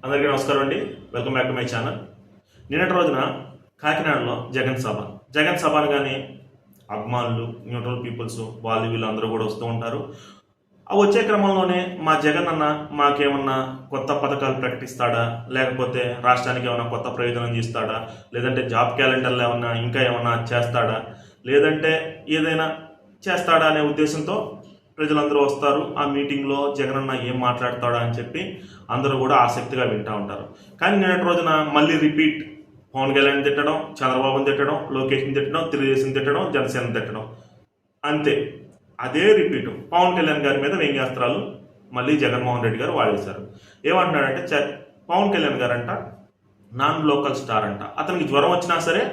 అందరికీ నమస్కారం అండి. Welcome back to my channel. నిన్నటి రోజున కాకినాడలో జగన్ సభ అనగానే అభిమానులు, న్యూట్రల్ పీపుల్స్ వాళ్ళు వీళ్ళు అందరూ కూడా వస్తూ ఉంటారు. ఆ వచ్చే క్రమంలోనే మా జగన్ అన్న మాకేమన్నా కొత్త పథకాలు ప్రకటిస్తాడా, లేకపోతే రాష్ట్రానికి ఏమైనా కొత్త ప్రయోజనం చేస్తాడా, లేదంటే జాబ్ క్యాలెండర్లు ఏమన్నా ఇంకా ఏమన్నా చేస్తాడా, లేదంటే ఏదైనా చేస్తాడా అనే ఉద్దేశంతో ప్రజలందరూ వస్తారు. ఆ మీటింగ్లో జగన్ అన్న ఏం మాట్లాడతాడా అని చెప్పి అందరూ కూడా ఆసక్తిగా వింటూ ఉంటారు. కానీ నిన్నటి రోజున మళ్ళీ రిపీట్ పవన్ కళ్యాణ్ తిట్టడం, చంద్రబాబుని తిట్టడం, లోకేష్ని తిట్టడం, తెలుగుదేశం తిట్టడం, జనసేన తిట్టడం, అంతే. అదే రిపీట్ పవన్ కళ్యాణ్ గారి మీద వ్యంగ్యాస్త్రాలు మళ్ళీ జగన్మోహన్ రెడ్డి గారు వాడేశారు. ఏమంటున్నాడంటే పవన్ కళ్యాణ్ గారు అంట నాన్ లోకల్ స్టార్ అంట, అతనికి జ్వరం వచ్చినా సరే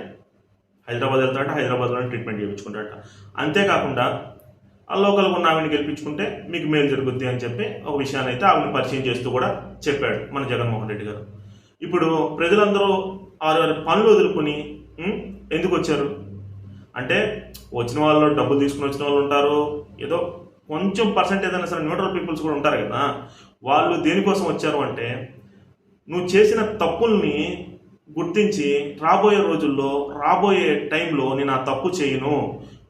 హైదరాబాద్ వెళ్తాడంట, హైదరాబాద్లోనే ట్రీట్మెంట్ చేయించుకుంటాడట. అంతేకాకుండా ఆ లోకల్గా ఉన్న ఆవిడని గెలిపించుకుంటే మీకు మేలు జరుగుద్ది అని చెప్పి ఒక విషయాన్ని అయితే ఆవిడని పరిచయం చేస్తూ కూడా చెప్పాడు మన జగన్మోహన్ రెడ్డి గారు. ఇప్పుడు ప్రజలందరూ వారి పనులు వదులుకొని ఎందుకు వచ్చారు అంటే, వచ్చిన వాళ్ళు డబ్బులు తీసుకుని వచ్చిన వాళ్ళు ఉంటారు, ఏదో కొంచెం పర్సెంటేజ్ అయినా సరే న్యూట్రల్ పీపుల్స్ కూడా ఉంటారు కదా. వాళ్ళు దేనికోసం వచ్చారు అంటే, నువ్వు చేసిన తప్పుల్ని గుర్తించి రాబోయే రోజుల్లో రాబోయే టైంలో నేను ఆ తప్పు చేయను,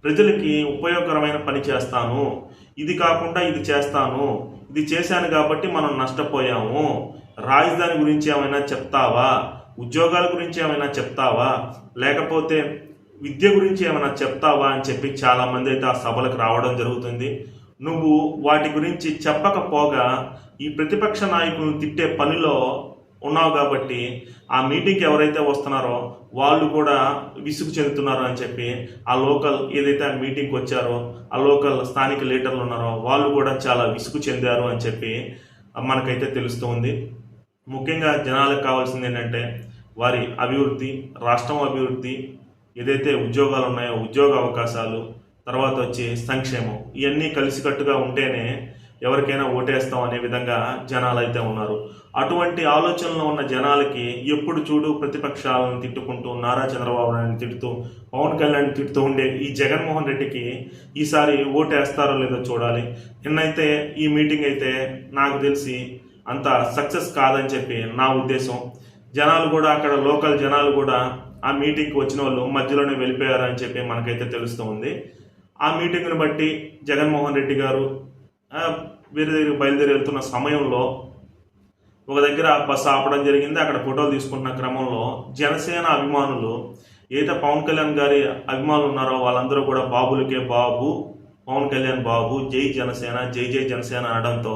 ప్రజలకి ఉపయోగకరమైన పని చేస్తాను, ఇది కాకుండా ఇది చేస్తాను, ఇది చేశాను కాబట్టి మనం నష్టపోయాము, రాజధాని గురించి ఏమైనా చెప్తావా, ఉద్యోగాల గురించి ఏమైనా చెప్తావా, లేకపోతే విద్య గురించి ఏమైనా చెప్తావా అని చెప్పి చాలామంది అయితే ఆ సభలకు రావడం జరుగుతుంది. నువ్వు వాటి గురించి చెప్పకపోగా ఈ ప్రతిపక్ష నాయకులను తిట్టే పనిలో ఉన్నావు కాబట్టి ఆ మీటింగ్కి ఎవరైతే వస్తున్నారో వాళ్ళు కూడా విసుగు చెందుతున్నారు అని చెప్పి ఆ లోకల్ ఏదైతే ఆ మీటింగ్కి వచ్చారో ఆ లోకల్ స్థానిక లీడర్లు ఉన్నారో వాళ్ళు కూడా చాలా విసుగు చెందారు అని చెప్పి మనకైతే తెలుస్తూ ఉంది. ముఖ్యంగా జనాలకు కావాల్సింది ఏంటంటే వారి అభివృద్ధి, రాష్ట్రం అభివృద్ధి, ఏదైతే ఉద్యోగాలు ఉన్నాయో ఉద్యోగ అవకాశాలు, తర్వాత వచ్చి సంక్షేమం, ఇవన్నీ కలిసికట్టుగా ఉంటేనే ఎవరికైనా ఓటేస్తాం అనే విధంగా జనాలు అయితే ఉన్నారు. అటువంటి ఆలోచనలో ఉన్న జనాలకి ఎప్పుడు చూడు ప్రతిపక్షాలను తిట్టుకుంటూ, నారా చంద్రబాబు నాయుడిని తిడుతూ, పవన్ కళ్యాణ్ తిడుతూ ఉండే ఈ జగన్మోహన్ రెడ్డికి ఈసారి ఓటేస్తారో లేదో చూడాలి. నిన్నైతే ఈ మీటింగ్ అయితే నాకు తెలిసి అంత సక్సెస్ కాదని చెప్పి నా ఉద్దేశం. జనాలు కూడా అక్కడ లోకల్ జనాలు కూడా ఆ మీటింగ్కి వచ్చిన వాళ్ళు మధ్యలోనే వెళ్ళిపోయారని చెప్పి మనకైతే తెలుస్తూ ఉంది. ఆ మీటింగ్ని బట్టి జగన్మోహన్ రెడ్డి గారు వేరే దగ్గరికి బయలుదేరి వెళ్తున్న సమయంలో ఒక దగ్గర బస్సు ఆపడం జరిగింది. అక్కడ ఫోటోలు తీసుకుంటున్న క్రమంలో జనసేన అభిమానులు, ఏదైతే పవన్ కళ్యాణ్ గారి అభిమానులు ఉన్నారో వాళ్ళందరూ కూడా బాబులకే బాబు, పవన్ కళ్యాణ్ బాబు, జై జనసేన, జై జై జనసేన అనడంతో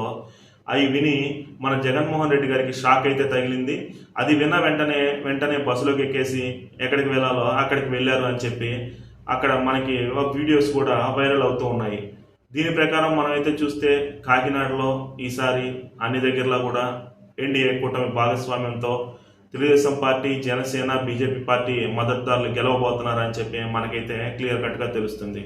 అవి విని మన జగన్మోహన్ రెడ్డి గారికి షాక్ అయితే తగిలింది. అది విన్న వెంటనే బస్సులోకి ఎక్కేసి ఎక్కడికి వెళ్ళాలో అక్కడికి వెళ్ళారు అని చెప్పి అక్కడ మనకి వీడియోస్ కూడా వైరల్ అవుతూ ఉన్నాయి. దీని ప్రకారం మనమైతే చూస్తే కాకినాడలో ఈసారి అన్ని దగ్గరలో కూడా ఎన్డీఏ కూటమి భాగస్వామ్యంతో Telugu Desam party, Janasena, BJP party మద్దతుదారులు గెలవబోతున్నారని చెప్పి మనకైతే క్లియర్ కట్గా తెలుస్తుంది.